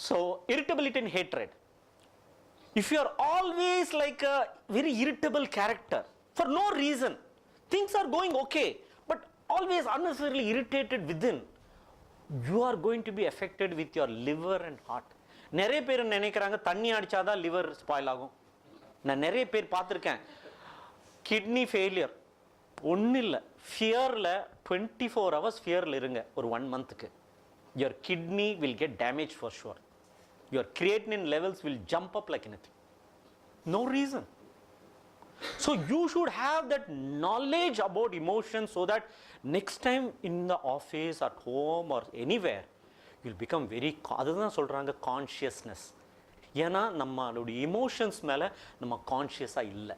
So irritability and hatred. If you are always like a very irritable character for no reason, things are going okay, but always unnecessarily irritated within, you are going to be affected with your liver and heart. நிறைய பேர் நினைக்கிறாங்க தண்ணி அடிச்சாதான் liver spoil ஆகும். நான் நிறைய பேர் பார்த்துருக்கேன், kidney failure ஒன்றும் இல்லை, ஃபியரில் 24 hours ஃபியரில் இருங்க ஒரு 1 monthக்கு, your kidney will get damaged for sure. Your creatinine levels will jump up like anything. No reason. So you should have that knowledge about emotions so that next time in the office, at home or anywhere, you'll become very, அதுதான் சொல்கிறாங்க consciousness. ஏன்னா நம்மளுடைய emotions மேலே நம்ம கான்ஷியஸாக இல்லை.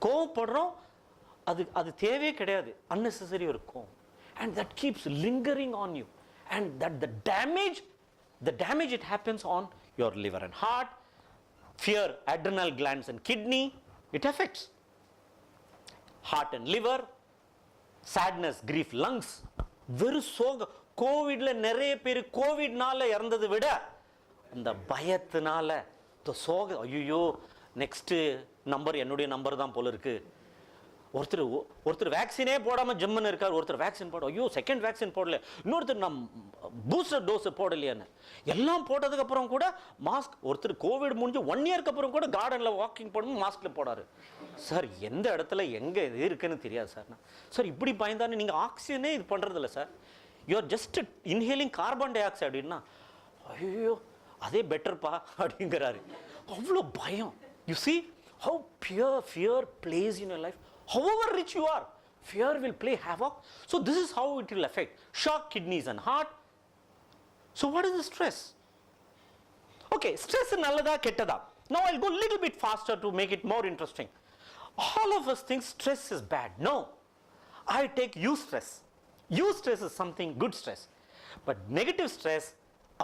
கோவப்படுறோம், அது தேவையே கிடையாது, unnecessary இருக்கும். And that keeps lingering on you. And that the damage it happens on your liver and heart, fear, adrenal glands and kidney, it affects heart and liver, sadness, grief, lungs. வெறு சோக. கோவிட்ல நிறைய பேர் கோவிட்னால இறந்ததை விட அந்த பயத்தினால சோக, ஐயோ நெக்ஸ்ட் நம்பர் என்னுடைய நம்பர் தான் போல இருக்கு. ஒருத்தர் வேக்சினே போடாமல் ஜம்முன்னு இருக்கார், ஒருத்தர் வேக்சின் போட, ஐயோ செகண்ட் வேக்சின் போடல, இன்னொருத்தர் நம் பூஸ்டர் டோஸ் போடலையான்னு. எல்லாம் போட்டதுக்கப்புறம் கூட மாஸ்க், ஒருத்தர் கோவிட் முடிஞ்சு 1 yearக்கு அப்புறம் கூட கார்டனில் வாக்கிங் போடணும் மாஸ்கில் போடாரு. சார் எந்த இடத்துல எங்கே இது இருக்குன்னு தெரியாது சார். சார் இப்படி பயந்தானே நீங்கள் ஆக்சிஜனே இது பண்ணுறதில்ல sir, you are just inhaling carbon dioxide அப்படின்னா, ஐயோ அதே பெட்டர்ப்பா அப்படிங்கிறாரு. அவ்வளோ பயம். You see how fear plays in your life. However rich you are, fear will play havoc. So this is how it will affect shock, kidneys and heart. So what is the stress? Okay, stress is nallada kettada. Now I'll go a little bit faster to make it more interesting. All of us think stress is bad. No, I take eustress. Eustress is something good stress. But negative stress,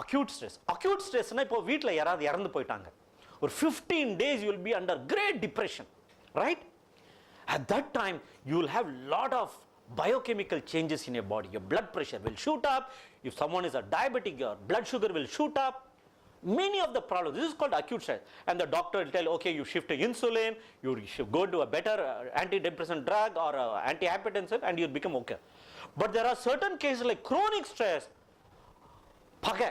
acute stress. Acute stress na ipo veetla yarad irandu poitaanga, or 15 days you will be under great depression, right? At that time you will have lot of biochemical changes in your body. Your blood pressure will shoot up. If someone is a diabetic, your blood sugar will shoot up. Many of the problems, this is called acute stress, and the doctor will tell, okay, you shift to insulin, you should go to a better antidepressant drug or antihypertensive, and you'll become okay. But there are certain cases like chronic stress, paga,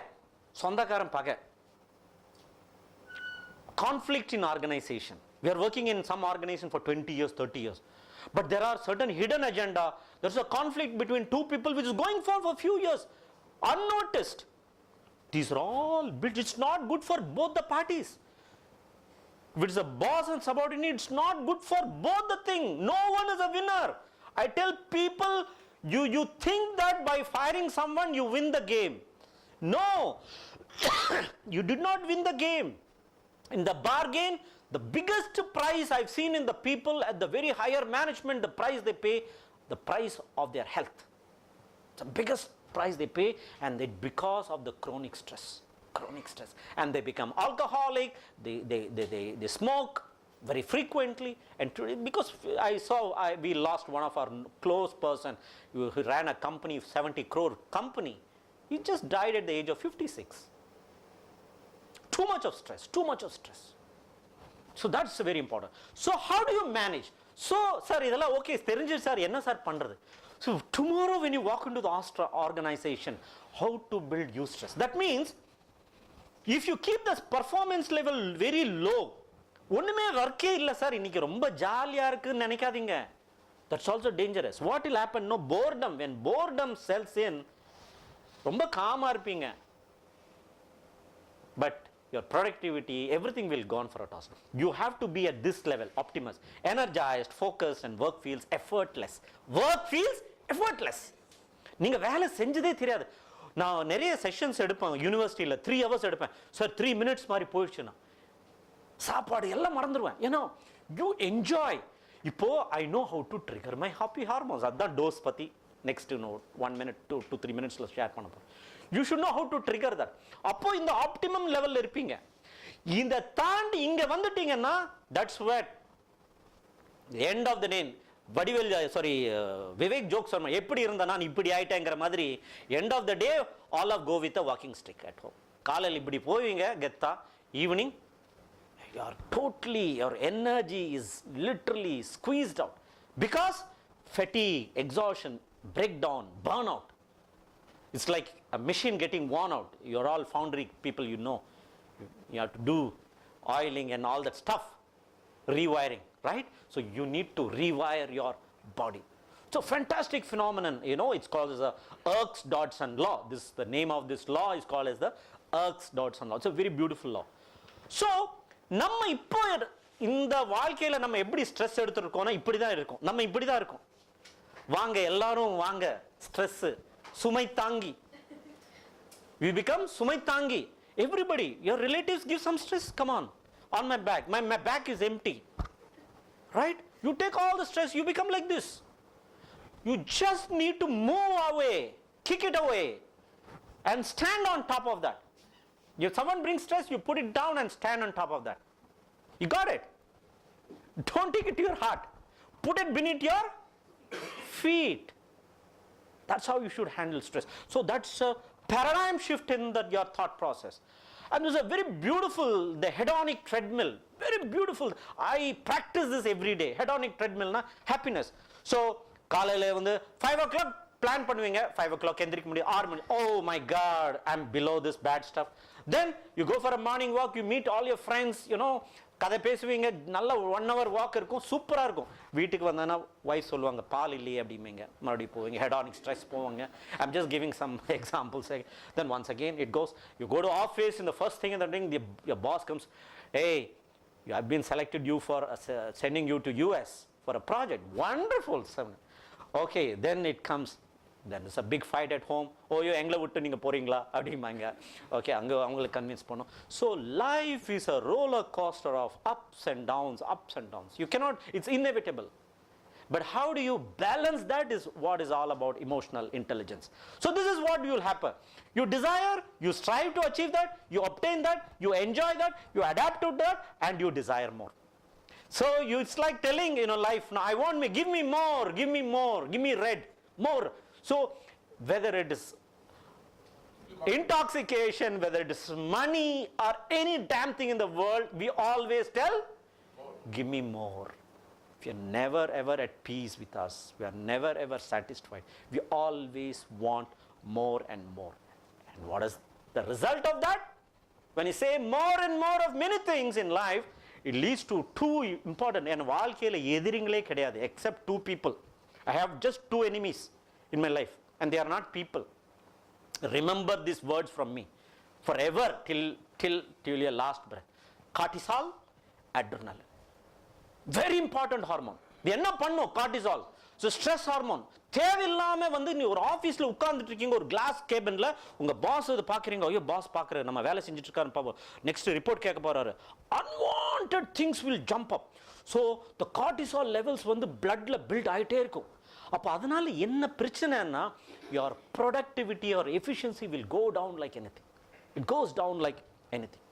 sondakaram paga, conflict in organization. We are working in some organization for 20 years, 30 years. But there are certain hidden agenda. There's a conflict between two people which is going for few years, unnoticed. These are all bits. It's not good for both the parties. If it's a boss and subordinate, it's not good for both the thing. No one is a winner. I tell people, you think that by firing someone you win the game. No, you did not win the game. In the bargain, the biggest price I've seen in the people at the very higher management, the price they pay, the price of their health. It's the biggest price they pay, and it because of the chronic stress. And they become alcoholic, they smoke very frequently, and because we lost one of our close person who ran a company, 70 crore company. He just died at the age of 56. Too much of stress. So that's very important. So how do you manage? So sir, idella okay therinjir sir, enna sir pandrathu? So tomorrow when you walk into the organization, how to build eustress? That means if you keep this performance level very low, ஒண்ணுமே வர்க்கே இல்ல sir, இன்னைக்கு ரொம்ப ஜாலியா இருக்குன்னு நினைக்காதீங்க. That's also dangerous. What will happen? No, boredom. When boredom sets in, ரொம்ப gamma இருப்பீங்க, but your productivity, everything will gone for a toss. You have to be at this level, optimus, energized, focused, and work feels effortless. நீங்க வேலை செஞ்சதே தெரியாது. நான் நிறைய sessions எடுப்பேன் யூனிவர்சிட்டியில், 3 hours எடுப்பேன் சார். 3 minutes மாதிரி போயிடுச்சுன்னா சாப்பாடு எல்லாம் மறந்துடுவேன். ஏன்னா யூ என்ஜாய். இப்போ I know how to trigger my happy hormones. அதுதான் டோஸ் பற்றி next 1 minute to 3 minutes share பண்ண போகிறேன். You should know how to trigger that. அப்போ இந்த ஆப்டிமம் லெவல்ல இருப்பீங்க. இந்த தாண்டி இங்க வந்துட்டீங்கன்னா that's what the end of the day. Vadivel Vivek joke சொன்ன, எப்படி இருந்தா நான் இப்படி ஆயிட்டேங்கிற மாதிரி end of the day all of go with a walking stick at home. காலையில் இப்படி போவீங்க கெத்தா, evening your energy is literally squeezed out because fatigue, exhaustion, breakdown, burnout. It's like a machine getting worn out. You're all foundry people, you know. You have to do oiling and all that stuff, rewiring, right? So you need to rewire your body. So fantastic phenomenon, you know, it's called as the Yerkes-Dodson law. This, the name of this law is called as the Yerkes-Dodson law. It's a very beautiful law. So நம்ம இப்போ இந்த வாழ்க்கையில நம்ம எப்படி stress எடுத்துருக்கோம்னா இப்படி தான் இருக்கும். நம்ம இப்படி தான் இருக்கும். வாங்க எல்லாரும் வாங்க, ஸ்ட்ரெஸ், சுமை தாங்கி. We become சுமை தாங்கி. Everybody, your relatives give some stress, come on my back. My back is empty. Right? You take all the stress, you become like this. You just need to move away, kick it away, and stand on top of that. If someone brings stress, you put it down and stand on top of that. You got it? Don't take it to your heart. Put it beneath your feet. That's how you should handle stress. So that's a paradigm shift in your thought process. And there's a very beautiful, the hedonic treadmill. Very beautiful. I practice this every day. Hedonic treadmill, na happiness. So, காலையில வந்து 5 o'clock plan பண்ணுவீங்க, 5 o'clock எந்திரிக்க முடியும், 6 மணி, oh my god, I'm below this bad stuff. Then you go for a morning walk, you meet all your friends, you know, கதை பேசுவீங்க, நல்ல 1 hour walk இருக்கும், சூப்பரா இருக்கும். வீட்டுக்கு வந்தானா வைஃப் சொல்லுவாங்க பால் இல்லையே அப்படிமேங்க, மறுபடியும் போவீங்க, hedonic stress போவாங்க. I'm just giving some examples. Then once again it goes, you go to office, in the first thing in the morning your boss comes, hey, you have been selected you for sending you to US for a project. Wonderful. Okay, then it comes, then there's a big fight at home. Oh, you எங்களை விட்டு நீங்க போறீங்களா அப்படிமாங்க. Okay, அங்க அவங்களை convince பண்ணோம். So life is a roller coaster of ups and downs. You cannot, it's inevitable. But how do you balance that is what is all about emotional intelligence. So this is what will happen. You desire, you strive to achieve that, you obtain that, you enjoy that, you adapt to that, and you desire more. So it's like telling, you know, life, now I want me, give me more, give me red, more. So whether it is intoxication, whether it is money or any damn thing in the world, we always tell, give me more. We are never ever at peace with us. We are never ever satisfied. We always want more and more. And what is the result of that? When you say more and more of many things in life, it leads to two important, and வாழ்க்கையில எதிரிங்களே கிடையாது except 2 people. I have just 2 enemies in my life, and they are not people. Remember these words from me forever till your last breath. Cortisol, adrenaline. Very important hormone. இது என்ன பண்ணும் cortisol? So stress hormone. தேவையில்லாம வந்து நீ ஒரு ஆபீஸ்ல உட்கார்ந்துட்டு இருக்கீங்க, ஒரு கிளாஸ் கேபின்ல உங்க பாஸ் இத பாக்குறீங்க, ஐயோ பாஸ் பாக்குறாரு, நம்ம வேலை செஞ்சுட்டு இருக்காரு பாப்போம், நெக்ஸ்ட் ரிப்போர்ட் கேட்க போறாரு, unwanted things will jump up. So the cortisol levels வந்து bloodல build ஆயிட்டே இருக்கும். அப்ப அதனால என்ன பிரச்சனைனா your productivity or efficiency will go down like anything. It goes down like anything.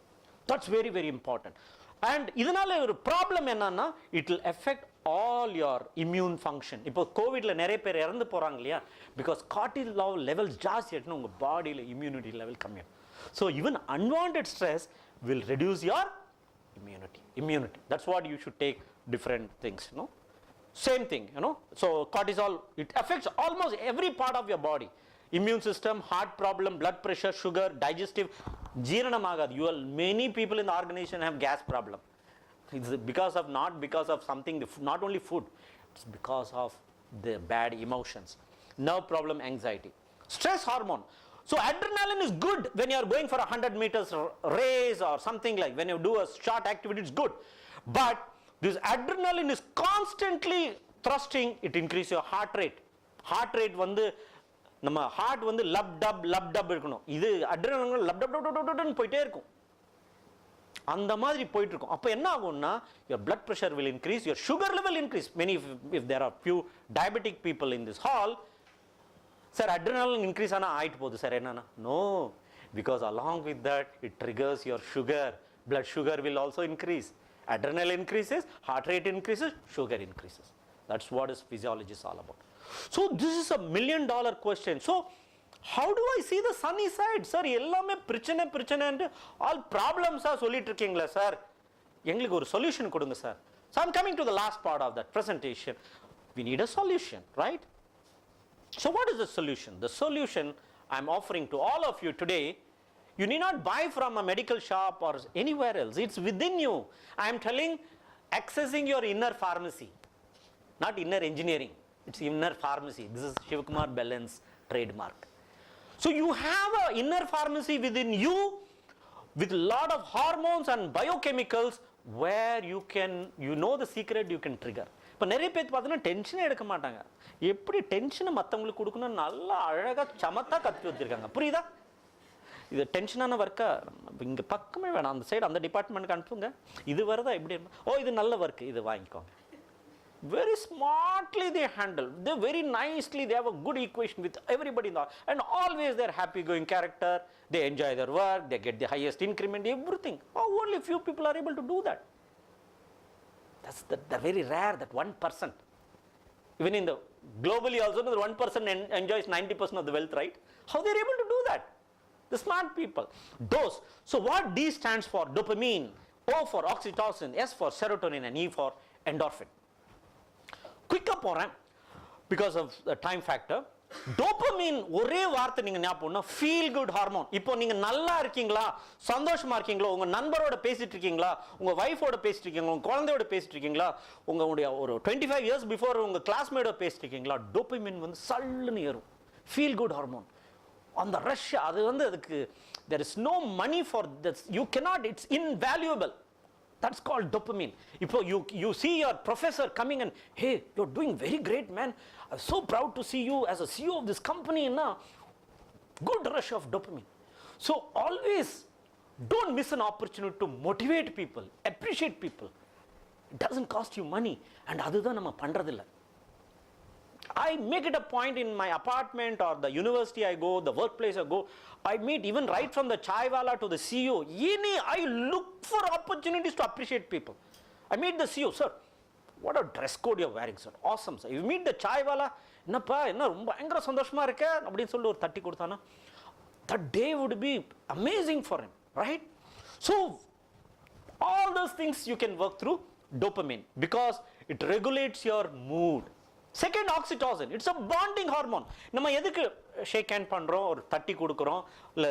That's very very important. And இதனால ஒரு ப்ராப்ளம் என்னன்னா it will affect all your immune function. இப்போ கோவிட்ல நிறைய பேர் இறந்து போறாங்க இல்லையா, because cortisol levels ஜாஸ்தி ஆயிடுச்சுன்னா உங்க பாடியில immunity level கம்மியாகும். So even unwanted stress will reduce your immunity. That's what you should take different things, you know. Same thing, you know. So cortisol, it affects almost every part of your body. Immune system, heart problem, blood pressure, sugar, digestive, jeeranamagadu. Many people in the organization have gas problem. It's not because of something, not only food, it's because of the bad emotions. Nerve problem, anxiety. Stress hormone. So adrenaline is good when you are going for a 100 meters race or something, like when you do a short activity, it's good. But this adrenaline is constantly thrusting, it increases your heart rate. Heart rate வந்து நம்ம heart வந்து லப் dub இருக்கணும், இது adrenaline லப் dub போயிட்டே இருக்கும், அந்த மாதிரி போயிட்டு இருக்கும். அப்ப என்ன ஆகும்னா your blood pressure will increase, your sugar level increase. Many, if there are few diabetic people in this hall, sir adrenaline increase ஆனா ஆயிட்டு போகுது சார், என்னன்னா no, because along with that it triggers your sugar, blood sugar will also increase. Adrenaline increases, heart rate increases, sugar increases. That's what is physiology is all about. So this is a $1 million question. So How do I see the sunny side? Sir, எல்லாமே பிரச்சனை பிரச்சனைன்னு all problems சொல்லிட்டு இருக்கீங்களா sir? எங்களுக்கு ஒரு solution கொடுங்க sir. So I'm coming to the last part of that presentation. We need a solution, right? So what is the solution? The solution I'm offering to all of you today, you need not buy from a medical shop or anywhere else. It's within you. I am telling, accessing your inner pharmacy, not inner engineering. It's inner pharmacy. This is Shivakumar Bellen's trademark. So you have an inner pharmacy within you with a lot of hormones and biochemicals where you can, you know the secret, you can trigger. இப்போ நிறைய பேர் பார்த்தீங்கன்னா டென்ஷனே எடுக்க மாட்டாங்க. எப்படி டென்ஷனை மற்றவங்களுக்கு கொடுக்கணும் நல்லா அழகாக சமத்தாக கற்று வச்சுருக்காங்க. புரியுதா? இது டென்ஷனான ஒர்க்கா இங்கே பக்கமே வேணாம், அந்த சைடு அந்த டிபார்ட்மெண்ட்டுக்கு அனுப்புங்க. இது வருதா இப்படி, ஓ இது நல்ல ஒர்க்கு, இது வாங்கிக்கோங்க. Very smartly they handle, they very nicely, they have a good equation with everybody in the, and always they are happy going character, they enjoy their work, they get the highest increment, everything. Oh, only few people are able to do that. That's the very rare, that 1%. Even in the globally also, the 1% enjoys 90% of the wealth, right? How they are able to do that? The smart people. Dose. So what D stands for? Dopamine, O for oxytocin, S for serotonin, and E for endorphin. Quick up போறேன் because of the time factor. Dopamine ஒரே வார்த்தை நீங்க ஞாபகம், feel good hormone. இப்போ நீங்க நல்லா இருக்கீங்களா, சந்தோஷமா இருக்கீங்களா, உங்க நண்பரோட பேசிட்டு இருக்கீங்களா, உங்க வைஃபோட பேசிட்டு இருக்கீங்களா, உங்க குழந்தையோட பேசிட்டு இருக்கீங்களா, உங்களுடைய ஒரு 25 years பிஃபோர் உங்க கிளாஸ்மேட்டோட பேசிட்டு இருக்கீங்களா, டோபமைன் வந்து சல்லுன்னு ஏறும். Feel good hormone. அந்த ரஷ் அது வந்து அதுக்கு there is no money for this, you cannot, it's invaluable. That's called dopamine. If you see your professor coming and, hey, you're doing very great, man. I'm so proud to see you as a CEO of this company. Na, good rush of dopamine. So always don't miss an opportunity to motivate people, appreciate people. It doesn't cost you money. And adudha nama pandradilla. I make it a point in my apartment or the university I go, the workplace I go, I meet even right from the chai wala to the CEO. I look for opportunities to appreciate people. I meet the CEO, sir, what a dress code you're wearing, sir. Awesome, sir. You meet the chai wala, என்னப்பா என்ன ரொம்ப பயங்கர சந்தோஷமா இருக்க அப்படின்னு சொல்லி ஒரு தட்டி கொடுத்தானா, that day would be amazing for him, right? So all those things you can work through dopamine because it regulates your mood. Second, oxytocin. It's a bonding hormone. நம்ம எதுக்கு ஷேக் ஹேண்ட் பண்ணுறோம், ஒரு தட்டி கொடுக்குறோம், இல்லை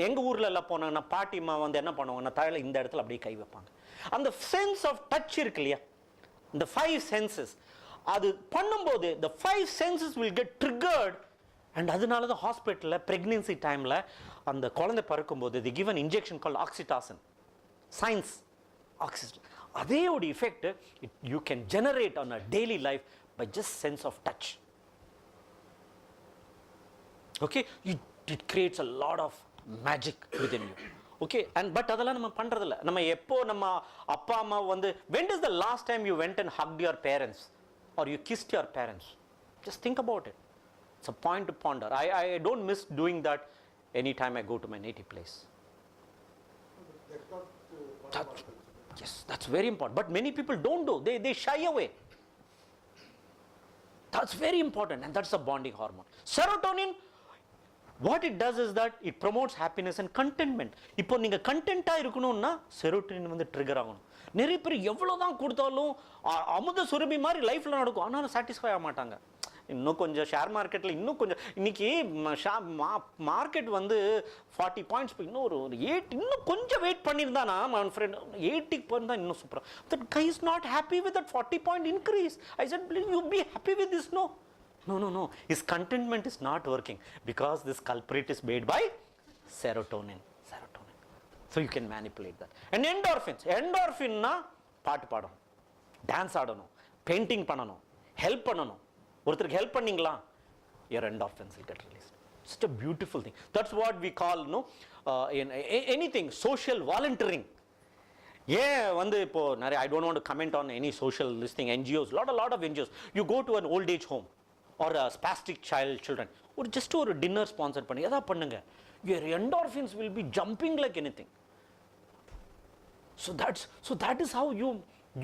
எங்கள் ஊரில் எல்லாம் போனாங்கன்னா பாட்டிமா வந்து என்ன பண்ணுவாங்கன்னா தலையில் இந்த இடத்துல அப்படியே கை வைப்பாங்க. அந்த சென்ஸ் ஆஃப் டச் இருக்கு இல்லையா, இந்த 5 senses, அது பண்ணும்போது the 5 senses will get triggered. And அதனால தான் ஹாஸ்பிட்டலில் ப்ரெக்னென்சி டைமில் அந்த குழந்தை பறக்கும்போது they give an injection called oxytocin. Science, oxytocin. அதே ஒரு effect you can generate on a daily life by just sense of touch. Okay, it creates a lot of magic within you. Okay, and but அதெல்லாம் நம்ம பண்றதில்ல. நம்ம எப்போ நம்ம அப்பா அம்மா வந்து, when is the last time you went and hugged your parents or you kissed your parents? Just think about it. It's a point to ponder. I don't miss doing that anytime I go to my native place. Yes, that's very important. But many people don't do. They shy away. That's very important, and that's a bonding hormone. Serotonin, what it does is that it promotes happiness and contentment. இப்போ நீங்க கண்டென்ட்டா இருக்கணும்னா serotonin வந்து trigger ஆகணும். நிறைய பேர் எவ்வளவுதான் கொடுத்தாலும் அமுத சுரபி மாதிரி லைஃப்ல நடக்கும், ஆனாலும் சாட்டிஸ்ஃபை ஆக மாட்டாங்க. இன்னும் கொஞ்சம் ஷேர் மார்க்கெட்டில் இன்னும் கொஞ்சம் இன்னைக்கு மார்க்கெட் வந்து 40 பாயிண்ட்ஸ், இன்னும் ஒரு 8 இன்னும் கொஞ்சம் வெயிட் பண்ணியிருந்தானா my friend 80 போயிருந்தா இன்னும் சூப்பராக. That guy is not happy with that 40-point increase. I said, please, you be happy with this. No. His contentment is not working because this culprit is made by serotonin. So you can manipulate that. And endorphins. Endorphin na பாட்டு பாடணும், dance ஆடணும், painting பண்ணணும், help பண்ணணும். ஒருத்தருக்கு help பண்ணீங்களா, your endorphins will get released. It's a beautiful thing. That's what we call in anything social volunteering. வந்து இப்போ நிறைய, I don't want to comment on any social listing, NGOs, lot of NGOs. You go to an old age home or a spastic children, or just ஒரு dinner sponsor பண்ணி எதா பண்ணுங்க, your endorphins will be jumping like anything. So that is how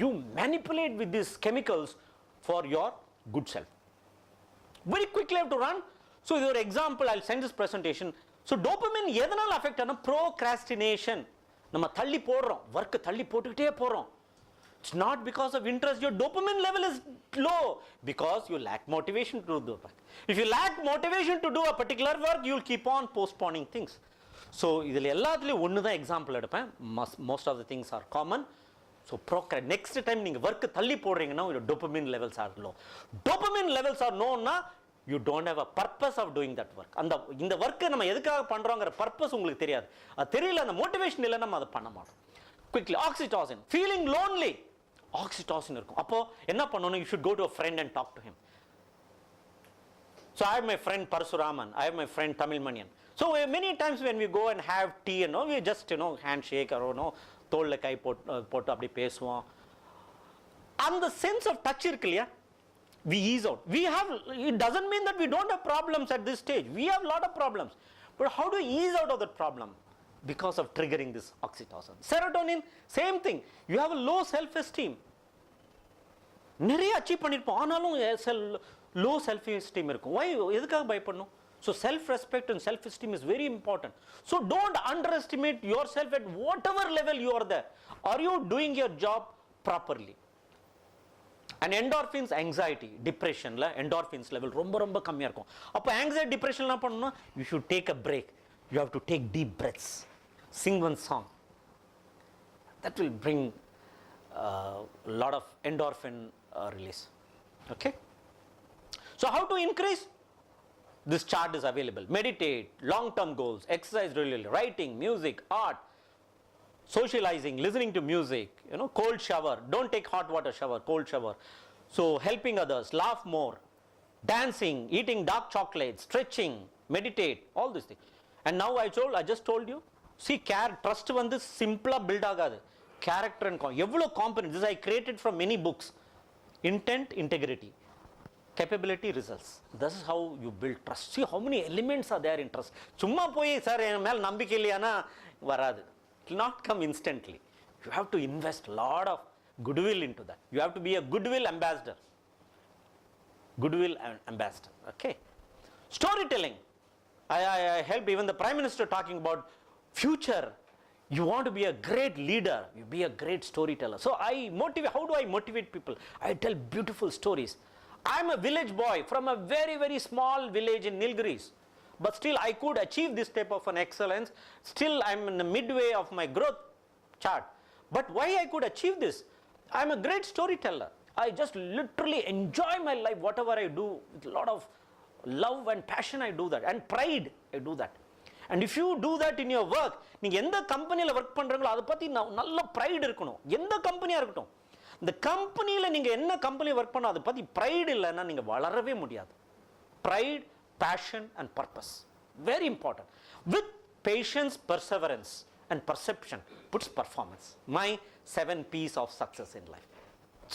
you manipulate with these chemicals for your good self. Very quickly I have to run. So இது ஒரு example, I'll send this presentation. So dopamine எதனால affect ஆனா procrastination. நம்ம தள்ளி போடுறோம், work தள்ளி போட்டுக்கிட்டே போறோம். It's not because of interest, your dopamine level is low because you lack motivation to do the work. If you lack motivation to do a particular work, you will keep on postponing things. So இதில் எல்லாத்துலேயும் ஒன்று தான் example எடுப்பேன். Most of the things are common. So next time நீங்கள் work தள்ளி போடுறீங்கன்னா your dopamine levels are low. Dopamine levels are low னா you don't have a purpose of doing that work. இந்த ஒர்க்கை நம்ம எதுக்காக பண்ணுறோங்கிற பர்பஸ் உங்களுக்கு தெரியாது. அது தெரியல, அந்த மோட்டிவேஷன் இல்லை, நம்ம அதை பண்ண மாட்டோம். Quickly, oxytocin, feeling lonely. Oxytocin இருக்கும். அப்போ என்ன பண்ணணும்? You should go to a friend and talk to him. So I have my friend Parasuraman, I have my friend Tamil Manian. So many times when we go and have tea, we just handshake or தோள்ல கை போட்டு அப்படி பேசுவோம். அந்த sense of touch இருக்கு இல்லையா, we ease out. It doesn't mean that we don't have problems at this stage. We have a lot of problems. But how do we ease out of that problem? Because of triggering this oxytocin. Serotonin, same thing. You have a low self-esteem. நிறைய achieve பண்ணிருப்போம், ஆனாலும் low self-esteem இருக்கும். Why? எதுக்காக பயப்படணும்? So self-respect and self-esteem is very important. So don't underestimate yourself at whatever level you are there. Are you doing your job properly? And endorphins, anxiety, depression la endorphins level ரொம்ப கம்மியா இருக்கும். அப்போ anxiety, depression என்ன பண்ணனும்? You should take a break. You have to take deep breaths. Sing one song. That will bring a lot of endorphin release. Okay? So how to increase? This chart is available. Meditate, long-term goals, exercise regularly, writing, music, art, socializing, listening to music, cold shower, don't take hot water shower, cold shower. So helping others, laugh more, dancing, eating dark chocolate, stretching, meditate, all these things. And now I just told you, see, trust வந்து simple build ஆகாது. Character and எவ்வளவு components. This I created from many books. Intent, integrity, capability, results. This is how you build trust. See how many elements are there in trust. சும்மா போய் sir என் மேல நம்பிக்கை இல்லையானா வராது. It will not come instantly. You have to invest a lot of goodwill into that. You have to be a goodwill ambassador. Goodwill ambassador. Okay. Storytelling. I help even the Prime Minister talking about future. You want to be a great leader. You be a great storyteller. So how do I motivate people? I tell beautiful stories. I'm a village boy from a very, very small village in Nilgiris. But still I could achieve this type of an excellence. Still I'm in the midway of my growth chart. But why I could achieve this? I'm a great storyteller. I just literally enjoy my life, whatever I do, with a lot of love and passion I do that, and pride I do that. And if you do that in your work, நீங்க எந்த கம்பெனில work பண்றீங்களோ அதை பத்தி நல்ல pride இருக்கணும். எந்த கம்பெனியா இருக்கட்டும், இந்த கம்பெனில நீங்க என்ன கம்பெனி வர்க் பண்ணோ அதை பத்தி pride இல்லைன்னா நீங்க வளரவே முடியாது. Pride, passion and purpose, very important. With patience, perseverance and perception puts performance. My 7 P's of success in life.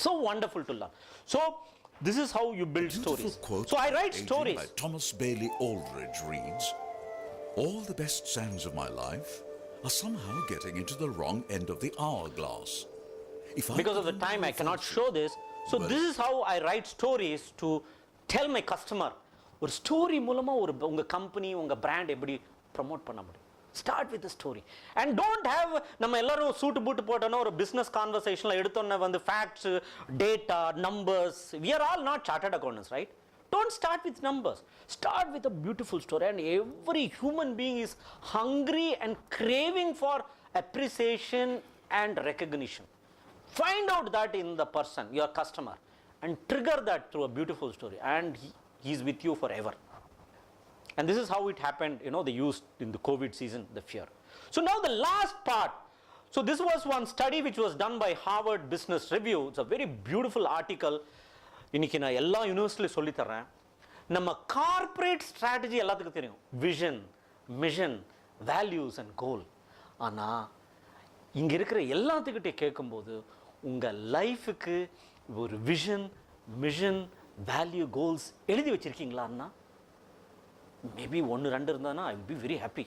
So wonderful to learn. So this is how you build stories. So I write stories. By Thomas Bailey Aldridge reads, all the best sands of my life are somehow getting into the wrong end of the hourglass. Because of the time I cannot show this. So this is how I write stories to tell my customer, ஒரு story மூலமா உங்க company உங்க brand எப்படி promote பண்ண முடியும். Start with the story and don't have நம்ம எல்லாரும் suit boot போட்டோம்னா ஒரு பிசினஸ் கான்வர்சேஷன்ல எடுத்தோம்னா வந்து facts, data, numbers. We are all not chartered accountants, right? Don't start with numbers. Start with a beautiful story, and every human being is hungry and craving for appreciation and recognition. Find out that in the person, your customer, and trigger that through a beautiful story, and he is with you forever. And this is how it happened, they used in the COVID season, the fear. So now the last part. So this was one study which was done by Harvard Business Review. It's a very beautiful article. இன்னைக்கு நான் எல்லா யூனிவர்சிட்டியிலும் சொல்லி தர்றேன். நம்ம corporate strategy எல்லாத்துக்கும் தெரியும், vision, mission, values and goal. ஆனால் இங்கே இருக்கிற எல்லாத்துக்கிட்டே கேட்கும்போது உங்கள் லைஃபுக்கு ஒரு விஷன், மிஷன், வேல்யூ, கோல்ஸ் எழுதி வச்சிருக்கீங்களான்னா மேபி 1-2 இருந்தானா I will be very happy.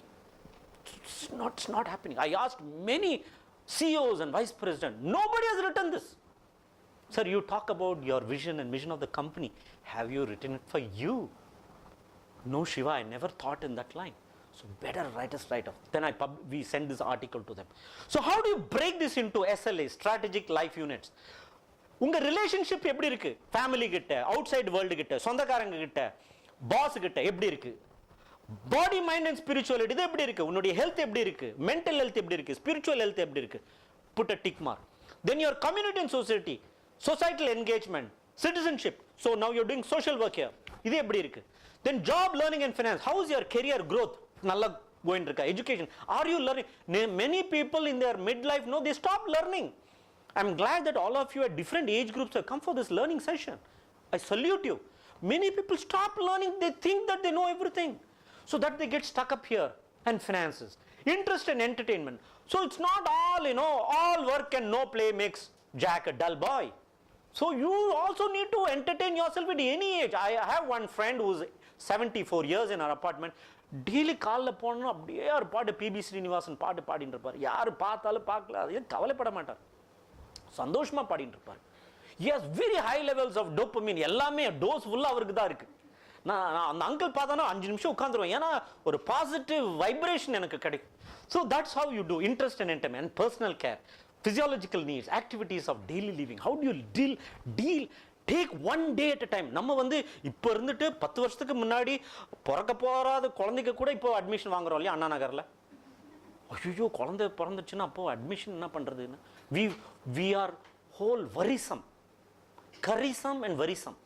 It's not happening. I asked many CEOs and vice president, nobody has written this. Sir, you talk about your vision and mission of the company. Have you written it for you? No, Shiva, I never thought in that line. So better write us right off. Then we send this article to them. So how do you break this into SLA, strategic life units? உங்க relationship எப்படி இருக்கு? Family கிட்ட, out side world கிட்ட, சொந்தக்காரங்க கிட்ட, pass கிட்ட எப்படி இருக்கு? பாடி மைண்ட் அண்ட் ஸ்பிரிச்சுவாலிட்டி இது எப்படி இருக்கு? உன்னுடைய ஹெல்த் எப்படி இருக்கு? மென்டல் ஹெல்த் எப்படி இருக்கு? ஸ்பிரிச்சுவல் ஹெல்த் எப்படி இருக்கு? Put a tick mark. Then your community and society, societal engagement, citizenship. So now you're doing social work here. இது எப்படி இருக்கு? Then job, learning and finance. How is your career growth? நல்லா going இருக்கா? Education. Are you learning? Many people in their midlife, no, they stop learning. I'm glad that all of you at different age groups have come for this learning session. I salute you. Many people stop learning. They think that they know everything. So that they get stuck up here. And finances. Interest and entertainment. So it's not all, all work and no play makes Jack a dull boy. So you also need to entertain yourself at any age. I have one friend who's 74 years in our apartment. Daily காலைல போனோம் அப்படியே ஒரு பாட்டு BP Srinivasan பாட்டு பாடிட்டு இருப்பார். யாரு பார்த்தாலும் பார்க்கல, அது கவலைப்பட மாட்டார், சந்தோஷமா பாடிட்டு இருப்பார். He has very high levels of dopamine. எல்லாமே டோஸ் ஃபுல்லா அவருக்கு தான் இருக்கு. நான் அந்த அங்கிள் பார்த்தானா 5 நிமிஷம் உட்கார்ந்துருவேன். ஏன்னா ஒரு பாசிட்டிவ் வைப்ரேஷன் எனக்கு கிடைக்கும். So that's how you do interest and entertainment, personal care, physiological needs, activities of daily living. How do you deal take one day at a time. நம்ம வந்து இப்போ இருந்துட்டு 10 வருஷத்துக்கு முன்னாடி பிறக்க போறாத குழந்தைக்கு கூட இப்போ அட்மிஷன் வாங்குறோம் இல்லையா அண்ணா நகர்ல. ஐயோ குழந்தை பிறந்துச்சுன்னா அப்போ அட்மிஷன் என்ன பண்றதுன்னு we are whole worrisome and worrisome.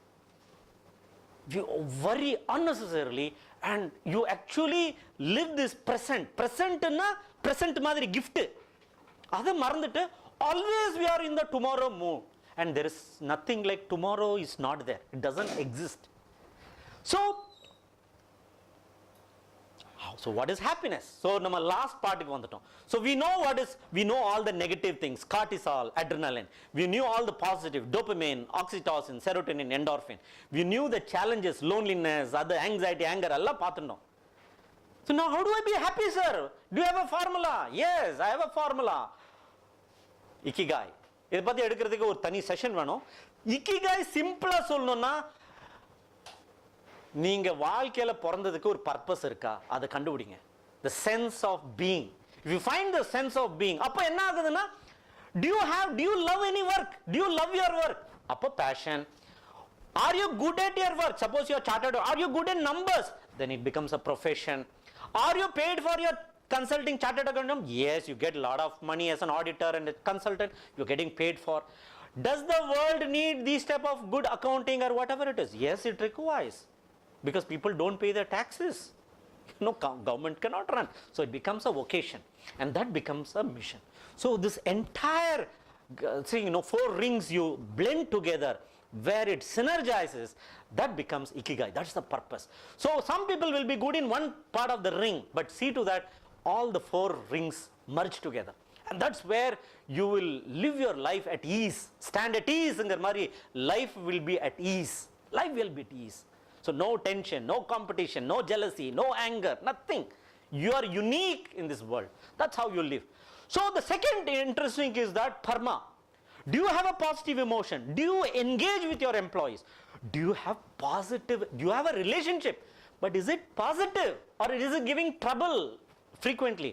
We worry unnecessarily and you actually live this present மாதிரி gift அதை மறந்துட்டு always we are in the tomorrow mood and there is nothing like tomorrow is not there, it doesn't exist. So what is happiness? So நம்ம last part க்கு வந்துட்டோம். So we know all the negative things, cortisol, adrenaline. We knew all the positive, dopamine, oxytocin, serotonin, endorphin. We knew the challenges, loneliness, other anxiety, anger எல்லாம் பார்த்துட்டோம். So now how do I be happy, sir? Do you have a formula? Yes, I have a formula. Ikigai. இதை பத்தி எடுக்கிறதுக்கு ஒரு தனி session வேணும். Ikigai சிம்பிளா சொல்லணும்னா நீங்க வாழ்க்கையில பிறந்ததுக்கு ஒரு பர்பஸ் இருக்கா அதை கண்டுபிடிங்க. The sense of being. If you find the sense of being, அப்ப என்ன ஆகுதுன்னா do you love any work? Do you love your work? அப்ப passion. Are you good at your work? Suppose you are chartered. Are you good in numbers? Then it becomes a profession. Are you paid for your consulting chartered accountant? Yes, you get a lot of money as an auditor and a consultant. You're getting paid for. Does the world need these type of good accounting or whatever it is? Yes, it requires. Because people don't pay their taxes. Government cannot run. So it becomes a vocation and that becomes a mission. So this entire, 4 rings you blend together where it synergizes, that becomes ikigai. That's the purpose. So some people will be good in one part of the ring, but see to that all the 4 rings merge together. And that's where you will live your life at ease. Stand at ease. Life will be at ease. Life will be at ease. So no tension, no competition, no jealousy, no anger, nothing. You are unique in this world. That's how you live. So the second interesting is that karma. Do you have a positive emotion? Do you engage with your employees? Do you have a relationship? But is it positive or is it giving trouble frequently?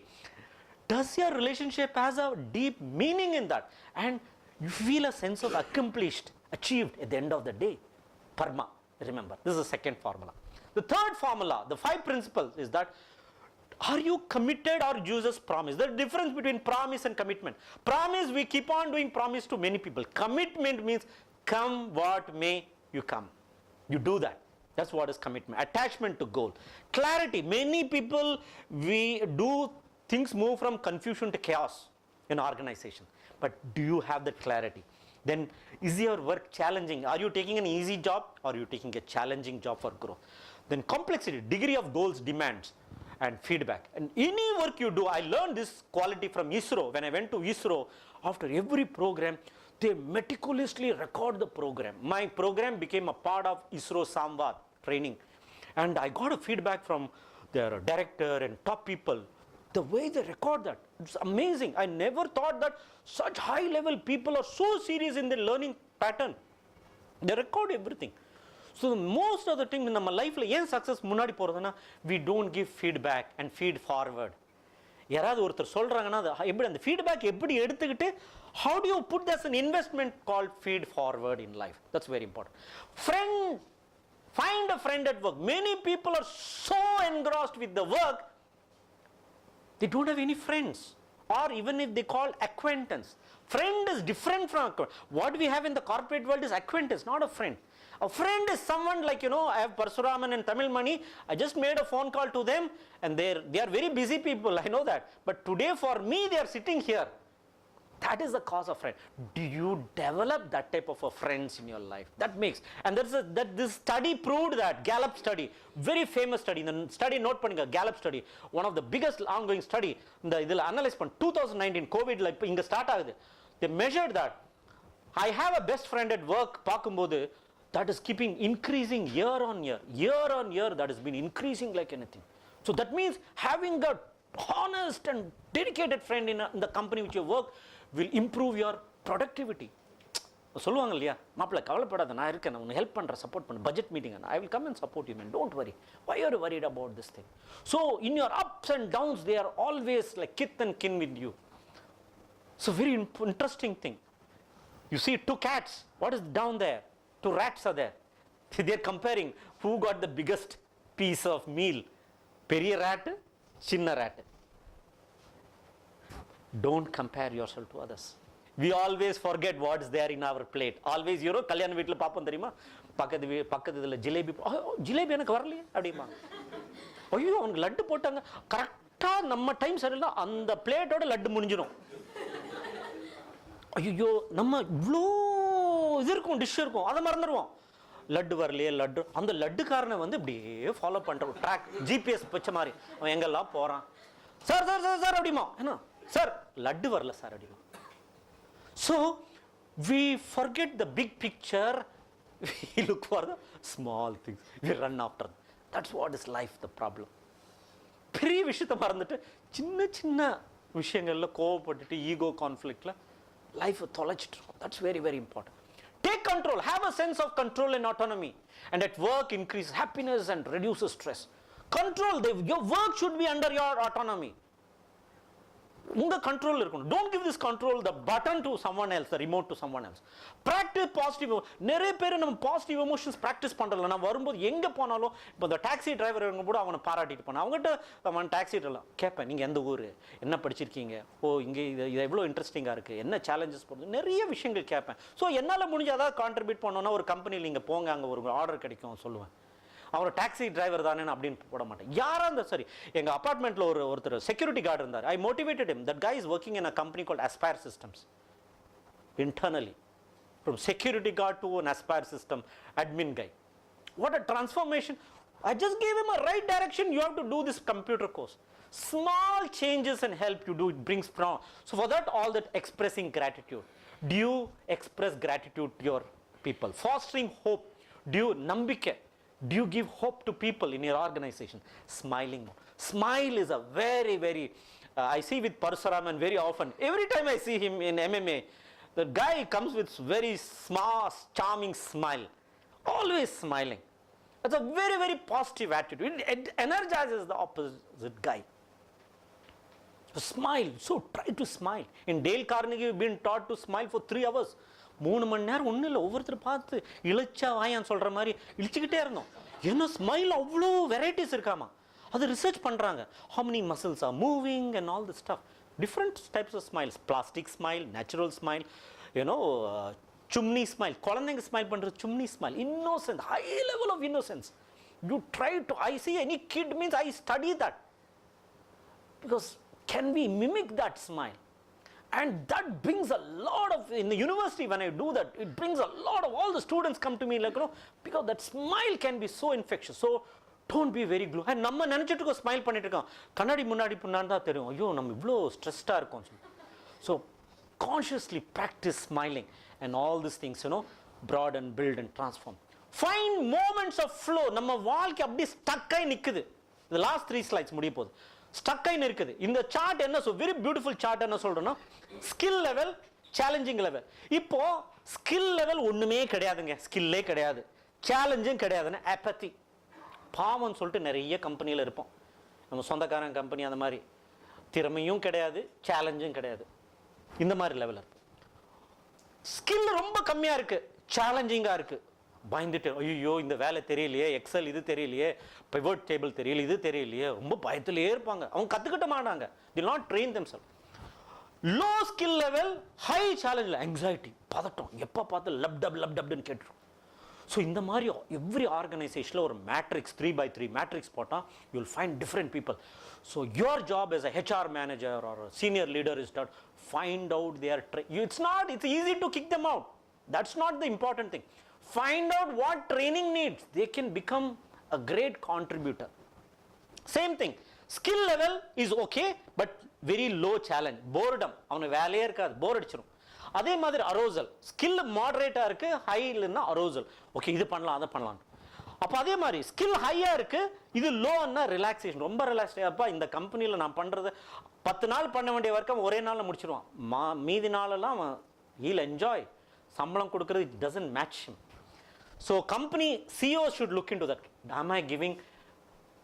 Does your relationship has a deep meaning in that? And you feel a sense of accomplished, achieved at the end of the day. Karma. Remember, this is the second formula. The third formula, the 5 principles is that are you committed or Jesus promise? The difference between promise and commitment. Promise, we keep on doing promise to many people. Commitment means come what may you come. You do that. That's what is commitment. Attachment to goal. Clarity. Many people, we do things move from confusion to chaos in organization. But do you have that clarity? Then is your work challenging? Are you taking an easy job or are you taking a challenging job for growth? Then complexity, degree of goals, demands and feedback. And any work you do, I learned this quality from ISRO. When I went to ISRO, after every program, they meticulously record the program. My program became a part of ISRO Samvad training. And I got a feedback from their director and top people. The way they record that, it's amazing. I never thought that such high level people are so serious in their learning pattern. They record everything. So most of the thing in our life, ஏன் success முன்னாடி போறதுன்னா we don't give feedback and feed forward. யாராவது ஒருத்தர் சொல்றாங்கன்னா எப்படி அந்த feedback எப்படி எடுத்துக்கிட்டு how do you put this an investment called feed forward in life? That's very important. Friend, find a friend at work. Many people are so engrossed with the work, they don't have any friends, or even if they call acquaintance. Friend is different from what we have in the corporate world is acquaintance, not a friend. A friend is someone like, I have Parsuraman and Tamil Mani. I just made a phone call to them, and they are very busy people, I know that. But today for me, they are sitting here. That is the cause of friend. Do you develop that type of a friends in your life? That makes, and this study proved that, Gallup study, very famous study. The study note panninga, Gallup study, one of the biggest ongoing study. The idhula analyze pan 2019 COVID like inga start agudhu. They measured that. I have a best friend at work paakumbodhu, that is keeping increasing year on year, that has been increasing like anything. So that means having a honest and dedicated friend in the company which you work will improve your productivity. சொல்லுவாங்க இல்லையா, மாப்பிள்ள கவலைப்படாத, நான் இருக்கேன், நான் help பண்றேன், support பண்ண, budget meeting, I will come and support you, man, don't worry. Why are you worried about this thing? So in your ups and downs, they are always like kith and kin with you. So very interesting thing. You see two cats, what is down there? Two rats are there. They are comparing who got the biggest piece of meal. Periya rat, chinna rat. Don't compare yourself to others. We always forget what is there in our plate. Always, கல்யாண வீட்டில் பார்ப்போம் தெரியுமா, பக்கத்து இதில் ஜிலேபி, ஜிலேபி எனக்கு வரலையே அப்படிமா, ஐயோ அவனுக்கு லட்டு போட்டாங்க, கரெக்டாக நம்ம டைம் சரியில்லை, அந்த பிளேட்டோட லட்டு முடிஞ்சிடும். ஐயோ நம்ம இவ்வளோ இது இருக்கும், டிஷ் இருக்கும், அதை மறந்துடுவோம். லட்டு வரலையே, லட்டு, அந்த லட்டுக்காரனை இப்படியே ஃபாலோ பண்ணுற ஒரு ட்ராக், ஜிபிஎஸ் வச்ச மாதிரி அவன் எங்கெல்லாம் போகிறான். சார் சார் சார் சார் அப்படிமா, என்ன சார் லட்டு வரல சார் அப்படிமா. So we forget the big picture, we look for the small things, we run after them. That's what is life, the problem. பெரிய விஷயத்தை மறந்துட்டு சின்ன சின்ன விஷயங்கள்ல கோவப்பட்டுட்டு ஈகோ கான்ஃப்ளிக்ட்ல லைஃப் தொலைச்சிட்டு இருக்கும். That's very very important. Take control, have a sense of control and autonomy, and at work increase happiness and reduces stress. Control, your work should be under your autonomy. உங்க control இருக்கணும். Don't give this control, the button to someone else, the remote to someone else. Practice positive. நிறைய பேர் நம்ம positive emotions practice பண்றல. நான் வரும்போது எங்க போனாலும் இப்போ the taxi driver கூட அவனை பாராட்டிட்டு போனா, அவங்ககிட்ட அவன் டாக்ஸி டிரைவர் கேட்பேன், நீங்க எந்த ஊர், என்ன படிச்சிருக்கீங்க, இங்க இது எவ்வளவு இன்ட்ரெஸ்டிங்கா இருக்கு, என்ன சேலஞ்சஸ் போகுது, நிறைய விஷயங்கள் கேட்பேன். ஸோ என்னால் முடிஞ்ச அதாவது கான்ட்ரிபியூட் பண்ணோன்னா ஒரு கம்பெனியில் நீங்கள் போங்க, அங்கே ஒரு ஆர்டர் கிடைக்கும் சொல்லுவேன். அவர் டாக்ஸி டிரைவர் தானே அப்படின்னு போட மாட்டேன். யாரா இருந்தா சரி, எங்க அபார்ட்மெண்ட்ல ஒருத்தர் செக்யூரிட்டி கார்டு இருந்தார். I motivated him. That guy is working in a company called Aspire Systems. Internally, from security guard to an Aspire System admin guy. What a transformation! I just gave him a right direction. You have to do this computer course. Small changes and help you do, it brings from. So for that, all that expressing gratitude. Do you express gratitude to your people? Fostering hope. Do you nambike? Do you give hope to people in your organization? Smiling. Smile is a very, very, I see with Parasuraman very often. Every time I see him in MMA, the guy comes with very smart, charming smile. Always smiling. That's a very, very positive attitude. It energizes the opposite guy. So smile. So try to smile. In Dale Carnegie, we've been taught to smile for 3 hours. 3 மணி நேரம் ஒன்றும் இல்லை, ஒவ்வொருத்தர் பார்த்து இழைச்சா வாயான்னு சொல்கிற மாதிரி இழிச்சிக்கிட்டே இருந்தோம். ஏன்னா smile அவ்வளோ வெரைட்டிஸ் இருக்காமா, அது ரிசர்ச் பண்ணுறாங்க. how many muscles are moving and all this stuff. Different types of smiles. Plastic smile, natural smile, chumni smile. குழந்தைங்க ஸ்மைல் பண்ணுறது chumni smile. Innocent, high level of innocence. You try to, I see any kid means I study that. Because can we mimic that smile? And that brings a lot of, in the university when I do that, it brings a lot of, all the students come to me like, because that smile can be so infectious. So don't be very gloomy. And நம்ம நினைச்சிட்டு இருக்கோம் smile பண்ணிட்டு இருக்கோம், கண்ணாடி முன்னாடி பின்னாடி தான் தெரியும், ஐயோ நம்ம இவ்வளோ ஸ்ட்ரெஸ்டாக இருக்கோம். So consciously practice smiling and all these things, broaden, build and transform. Find moments of flow. நம்ம வாழ்க்கை அப்படியே ஸ்டக் ஆகி நிற்குது. The last 3 slides முடிய போகுது. ஸ்டக் ஆகி இருக்குது. இந்த சார்ட் என்ன வெரி பியூட்டிஃபுல் சார்ட் என்ன சொல்றேன்னா, ஸ்கில் லெவல், சேலஞ்சிங் லெவல். இப்போ ஸ்கில் லெவல் ஒண்ணுமே கிடையாதுங்க, ஸ்கில்லே கிடையாது. சேலஞ்சும் கிடையாதுன்னு apathy. பாவம்னு சொல்லிட்டு நிறைய கம்பெனியில் இருப்போம். நம்ம சொந்தக்காரன் கம்பெனி அந்த மாதிரி திறமையும் கிடையாது, சேலஞ்சும் கிடையாது. இந்த மாதிரி லெவலில் ஸ்கில் ரொம்ப கம்மியாக இருக்கு, சேலஞ்சிங்காக இருக்கு. பயந்துட்டு ஐயோ இந்த வேலை தெரியலையே, எக்ஸல் இது தெரியலையே, பிவட் டேபிள் தெரியல, இது தெரியலையே, ரொம்ப பயத்திலேயே இருப்பாங்க. அவங்க கற்றுக்கிட்ட மாட்டாங்க. They not train themself. Low skill level, high சேலஞ்சில் ஆங்ஸைட்டி, பதட்டம், எப்போ பார்த்து லப் டப்னு கேட்டுரும். ஸோ இந்த மாதிரி எவ்ரி ஆர்கனைசேஷனில் ஒரு மேட்ரிக்ஸ் 3x3 மேட்ரிக்ஸ் போட்டால் you will find different people. So your job as a HR manager or senior leader is that find out their it's easy to kick them out. That's not the important thing. Find out what training needs. They can become a great contributor. Same thing, skill level is okay but very low challenge. boredom, அவன வேலையே இருக்காது, போர் அடிச்சிரும். அதே மாதிரி arousal, skill மாடரேட்டா இருக்கு, high இல்லைன்னா arousal, okay இது பண்ணலாம் அதை பண்ணலாம். அப்போ அதே மாதிரி ஸ்கில் ஹையா இருக்கு, இது லோன்னா ரிலாக்ஸேஷன், ரொம்ப ரிலாக்ஸ்டா. அப்பா இந்த கம்பெனியில் நான் பண்றது 10 நாள் பண்ண வேண்டிய ஒர்க்கை ஒரே நாளில் முடிச்சிருவான். மீதி நாளெல்லாம் he'll enjoy. சம்பளம் கொடுக்கறது it doesn't match him. So company CEO should look into that. Am I giving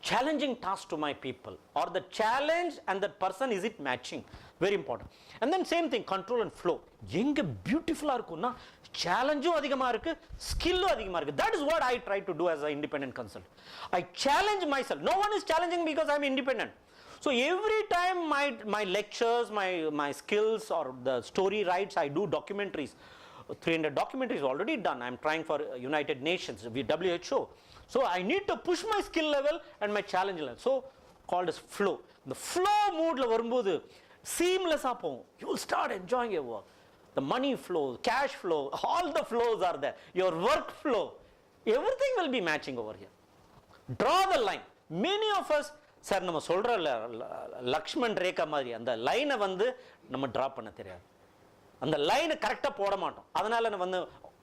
challenging tasks to my people, or the challenge and that person, is it matching? Very important. And then same thing, control and flow. எங்க பியூட்டிஃபுல்லா இருக்கும்னா சேலஞ்சும் அதிகமா இருக்கு, ஸ்கில்லும் அதிகமா இருக்கு. That is what I try to do as an independent consultant. I challenge myself. No one is challenging because I am independent. So every time my lectures, my skills or the story writes, I do documentaries. 300 documentaries already done. I am trying for United Nations, WHO. So I need to push my skill level and my challenge level. So called as flow. The flow moodல வரும்போது seamless ஆ போகும். You will start enjoying your work. The money flow, cash flow, all the flows are there. Your work flow, everything will be matching over here. Draw the line. Many of us, sir நம்ம சொல்ற லக்ஷ்மண் ரேகா மாதிரி அந்த லைனை வந்து நம்ம draw பண்ண தெரியாது. அந்த லைனை கரெக்டாக போட மாட்டோம். அதனால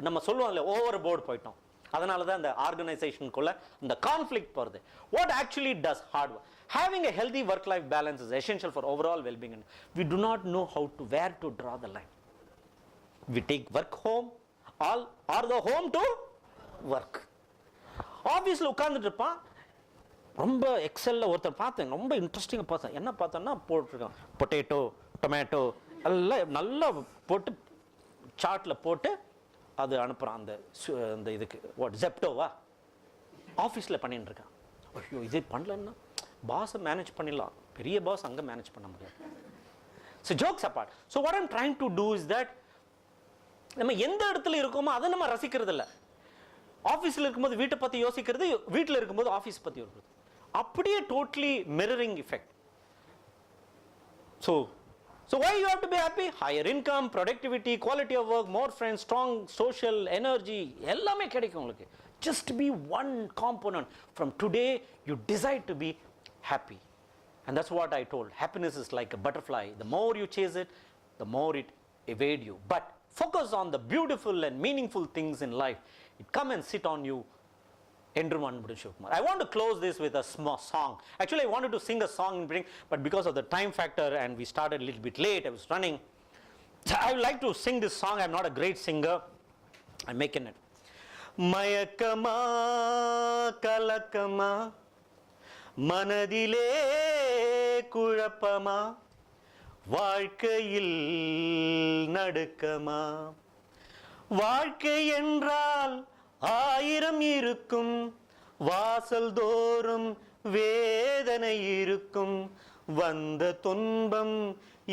நம்ம சொல்லுவோம்ல ஓவர் போர்டு போயிட்டோம். அதனால தான் அந்த ஆர்கனைசேஷனுக்குள்ள இந்த கான்ஃப்ளிக்ட் போகிறது. What actually does hard work. Having a healthy work-life balance is essential for overall well-being, and we do not know where to draw the line. We take work home, or the home to work. Obviously உட்கார்ந்துட்டு இருப்பான். ரொம்ப எக்ஸலில் ஒருத்தர் பார்த்தேன், ரொம்ப இன்ட்ரெஸ்டிங்காக பார்த்தேன். என்ன பார்த்தோன்னா போட்டிருக்கான் பொட்டேட்டோ, டொமேட்டோ எல்லாம் நல்லா போட்டு சார்ட்டில் போட்டு அது அனுப்புகிறான் அந்த இதுக்கு ஜெப்டோவா ஆஃபீஸில் பண்ணிட்டு இருக்கான். ஐயோ இது பண்ணலன்னா பாஸை மேனேஜ் பண்ணிடலாம், பெரிய பாஸ் அங்கே மேனேஜ் பண்ண முடியாது. So jokes apart. So what I'm trying to do is that நம்ம எந்த இடத்துல இருக்கோமோ அதை நம்ம ரசிக்கிறது இல்லை. ஆஃபீஸில் இருக்கும்போது வீட்டை பற்றி யோசிக்கிறது, வீட்டில் இருக்கும்போது ஆஃபீஸ் பற்றி யோசிக்கிறது, அப்படியே totally mirroring effect. So why you have to be happy? Higher income, productivity, quality of work, more friends, strong social energy, எல்லாமே கிடைக்கும் உங்களுக்கு. Just be one component. From today you decide to be happy. And that's what I told. Happiness is like a butterfly. The more you chase it, the more it evade you. But focus on the beautiful and meaningful things in life. It come and sit on you. I want to close this with a small song. Actually, I wanted to sing a song in beginning, but because of the time factor and we started a little bit late, I was running. So I would like to sing this song. I'm not a great singer. I'm making it. Mayakama kalakama manadile kulappama வாழ்க்கையில் நடுக்கமா வாழ்க்கை என்றால் 1000 இருக்கும் வாசல் தோறும் வேதனை இருக்கும் வந்த துன்பம்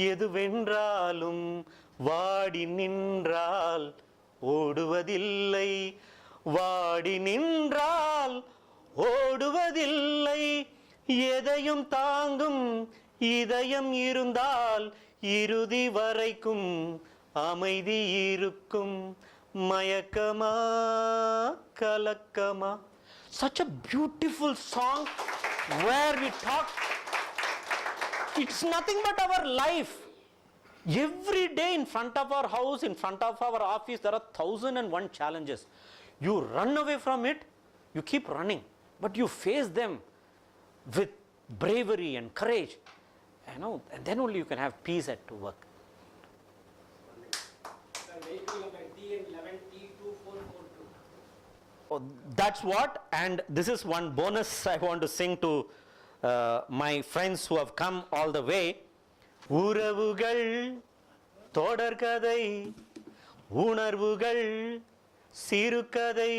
எதுவென்றாலும் வாடி நின்றால் ஓடுவதில்லை வாடி நின்றால் ஓடுவதில்லை எதையும் தாங்கும் இதயம் இருந்தால் இறுதி வரைக்கும் அமைதி இருக்கும் மயக்கமா கலக்கமா. Such a beautiful song where we talk, it's nothing but our life. Every day in front of our house, in front of our office, there are 1001 challenges. You run away from it, you keep running, but you face them with bravery and courage, and then only you can have peace at work. Oh, that's what, and this is one bonus I want to sing to my friends who have come all the way. உறவுகள் தொடர்கதை, உணர்வுகள் சிறுகதை,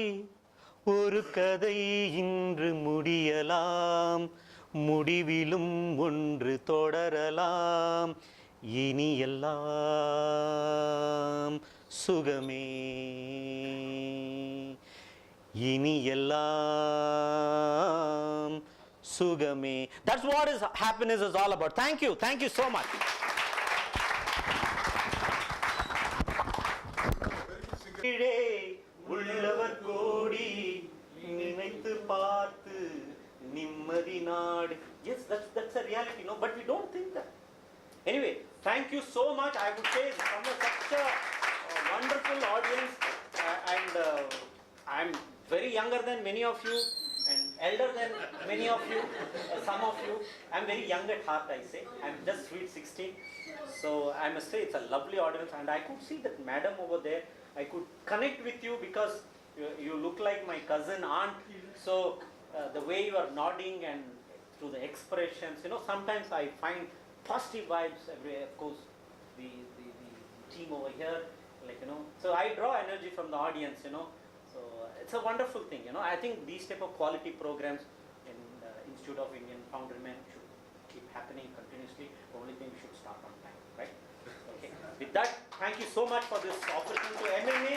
ஒரு கதை இன்று முடியலாம், முடிவிலும் ஒன்று தொடரலாம், இனி எல்லாம் சுகமே, இனி எல்லாம் சுகமே. That's what is happiness is all about. Thank you so much. உள்ளவர் கோடி நினைத்து பார்த்து நிம்மதி நாடு. Yes, that's a reality, no, but we don't think that. Anyway, thank you so much. I would say from such a wonderful audience, and I'm very younger than many of you and elder than many of you, some of you. I'm very young at heart, I say. I'm just sweet 16. So I must say it's a lovely audience, and I could see that madam over there. I could connect with you because you look like my cousin aunt. So the way you are nodding and through the expressions, sometimes I find positive vibes everywhere. Of course, the team over here, so I draw energy from the audience, So it's a wonderful thing, I think these type of quality programs in the Institute of Indian Foundermen should keep happening continuously. Only thing we should start on time, right? Okay. With that, thank you so much for this opportunity to MMA,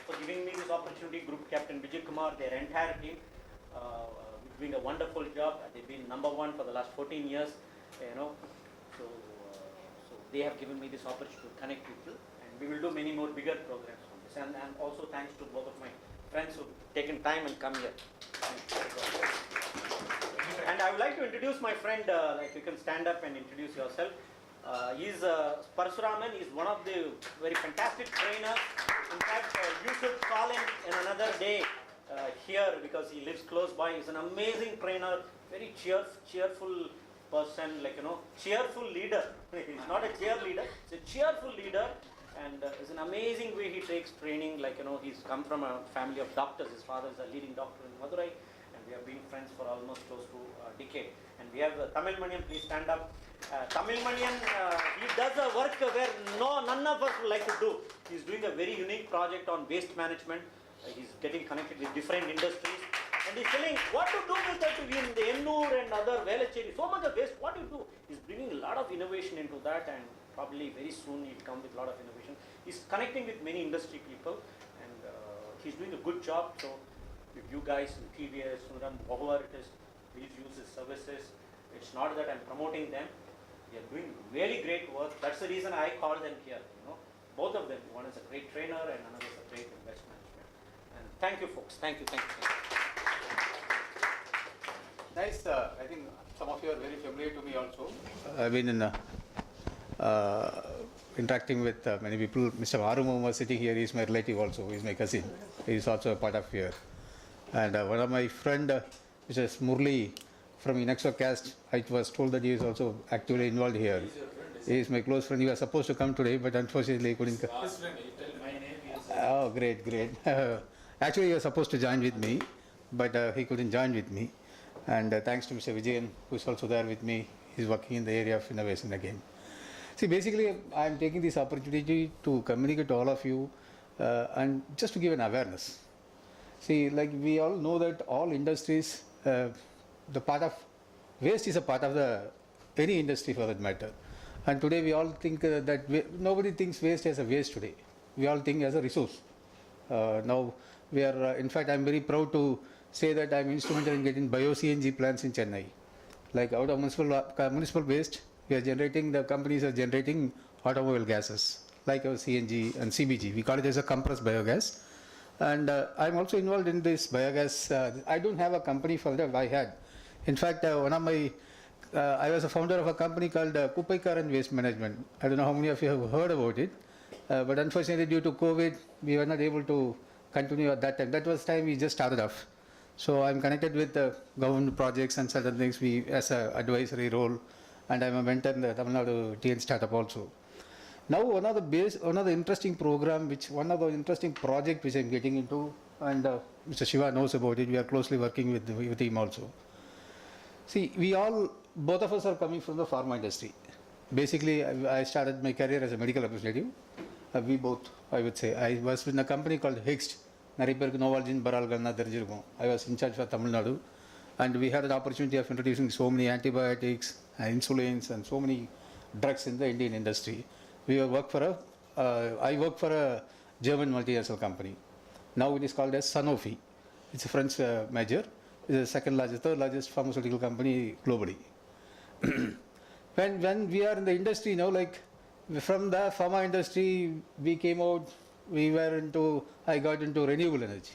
for giving me this opportunity. Group Captain Vijay Kumar, their entire team, doing a wonderful job. They've been number one for the last 14 years, So they have given me this opportunity to connect with you, and we will do many more bigger programs on this. And also thanks to both of my friends who've taken time and come here. And I would like to introduce my friend, you can stand up and introduce yourself. He's Parasuraman. He's one of the very fantastic trainers. In fact, you should call him in another day here because he lives close by. He's an amazing trainer, very cheerful person, cheerful leader. He's not a cheerleader, he's a cheerful leader, and it's an amazing way he takes training. He's come from a family of doctors. His father is a leading doctor in Madurai, and we have been friends for almost close to a decade. And we have Tamil Manian, please stand up. Tamil Manian, he does a work where none of us would like to do. He's doing a very unique project on waste management. He's getting connected with different industries, and he's telling what to do with that in the Ennur and other Velachery. So much of waste, what do you do? He's bringing a lot of innovation into that, and probably very soon he'll come with a lot of innovation. He's connecting with many industry people, and he's doing a good job. So if you guys in TVS, Sundaram, whoever it is, please use his services. It's not that I'm promoting them. They are doing really great work. That's the reason I called them here. Both of them. One is a great trainer and another is a great invest management. And thank you, folks. Thank you. Nice. I think some of you are very familiar to me also. I've been interacting with many people. Mr. Maru Mohammed sitting here, he's my relative also. He's my cousin. He's also a part of here. And one of my friend, Mr. Murli from Inexo Caste, I was told that he is also actively involved here. He is my close friend. He was supposed to come today, but unfortunately he couldn't come. My name is. Oh, great. Actually, he was supposed to join with me, but he couldn't join with me. And thanks to Mr. Vijayan, who is also there with me. He's working in the area of innovation again. See, basically, I am taking this opportunity to communicate to all of you and just to give an awareness. See, we all know that all industries, the part of waste is a part of any industry for that matter. And today we all think that nobody thinks waste as a waste today. We all think as a resource. Now we are, in fact, I'm very proud to say that I'm instrumental in getting bio-CNG plants in Chennai. Out of municipal waste, the companies are generating automobile gases, like our CNG and CBG. We call it as a compressed biogas. And I'm also involved in this biogas. I don't have a company for that, I had. In fact, I was a founder of a company called Kupaikaran Waste Management. I don't know how many of you have heard about it. But unfortunately, due to COVID, we were not able to continue at that time. That was the time we just started off. So I'm connected with government projects and certain things as an advisory role, and I'm a mentor in the Tamil Nadu TN startup also. Now one of the interesting project which I'm getting into and Mr. Shiva knows about it. We are closely working with him also. See, both of us are coming from the pharma industry. Basically, I started my career as a medical representative. We both, I would say. I was in a company called Hixt. Novalgin Baralgana Derjirgo. I was in charge for Tamil Nadu. And we had an opportunity of introducing so many antibiotics, insulins, and so many drugs in the Indian industry. I work for a German multinational company. Now it is called as Sanofi. It's a French major. It's the third largest pharmaceutical company globally. When we are in the industry, like from the pharma industry, we came out, I got into renewable energy.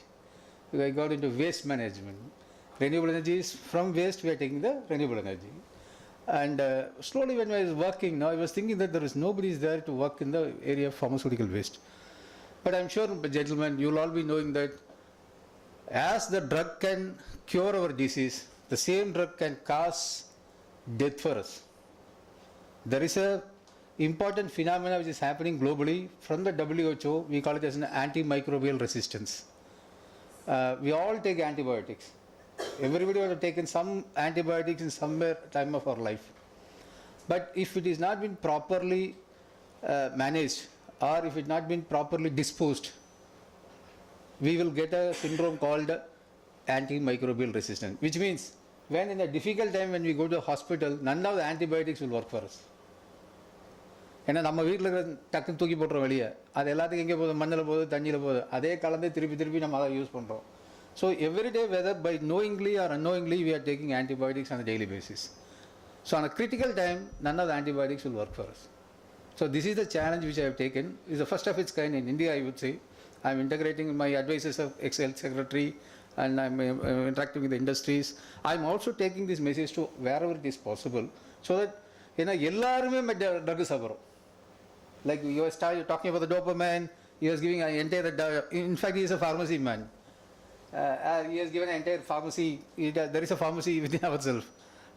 I got into waste management. Renewable energy is from waste, we are taking the renewable energy. And slowly when I was working, I was thinking that nobody is there to work in the area of pharmaceutical waste. But I'm sure, gentlemen, you'll all be knowing that as the drug can cure our disease, the same drug can cause death for us. There is a important phenomena which is happening globally from the WHO. We call it as an antimicrobial resistance. We all take antibiotics. Everybody would have taken some antibiotics in some time of our life. But if it is not been properly managed, or if it not been properly disposed, we will get a syndrome called antimicrobial resistance, which means when in a difficult time when we go to a hospital, none of the antibiotics will work for us. ஏன்னா நம்ம வீட்டில் இருக்கிற டக்குன்னு தூக்கி போட்டுறோம் வெளியே, அது எல்லாத்துக்கும் எங்கே போகுது, மண்ணில் போகுது, தண்ணியில் போகுது, அதே கலந்து திருப்பி நம்ம அதை யூஸ் பண்ணுறோம். So every day, whether by knowingly or unknowingly, we are taking antibiotics on a daily basis. So on a critical time, none of the antibiotics will work for us. So this is the challenge which I have taken. It's the first of its kind in India, I would say. I'm integrating my advices of ex-health secretary, and I'm interacting with the industries. I'm also taking this message to wherever it is possible, so that எல்லாருமே drug சாப்பிடுறோம். Like you were talking about the dopamine, he was giving an entire, in fact he is a pharmacy man. He has given an entire pharmacy, there is a pharmacy within ourselves.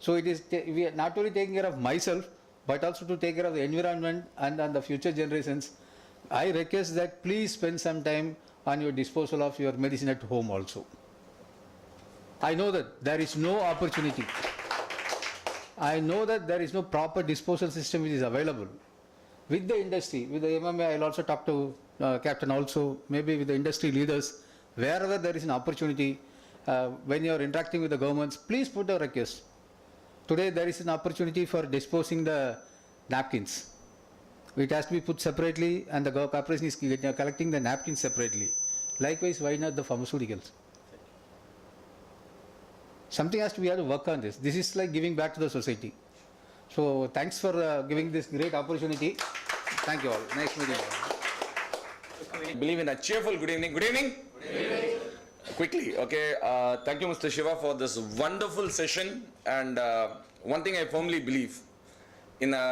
So it is, we are not only taking care of myself, but also to take care of the environment and the future generations. I request that please spend some time on your disposal of your medicine at home also. I know that there is no opportunity. I know that there is no proper disposal system which is available. With the industry, with the MMA, I will also talk to Captain also, maybe with the industry leaders, wherever there is an opportunity, when you are interacting with the governments, please put a request. Today there is an opportunity for disposing the napkins. It has to be put separately, and the corporation is collecting the napkins separately. Likewise, why not the pharmaceuticals? Something has to be, we have to work on this. This is like giving back to the society. So thanks for giving this great opportunity. Thank you all. Nice meeting you. I believe in a cheerful good evening. Good evening. Good evening. Quickly, okay. Thank you, Mr. Shiva, for this wonderful session. And one thing I firmly believe in a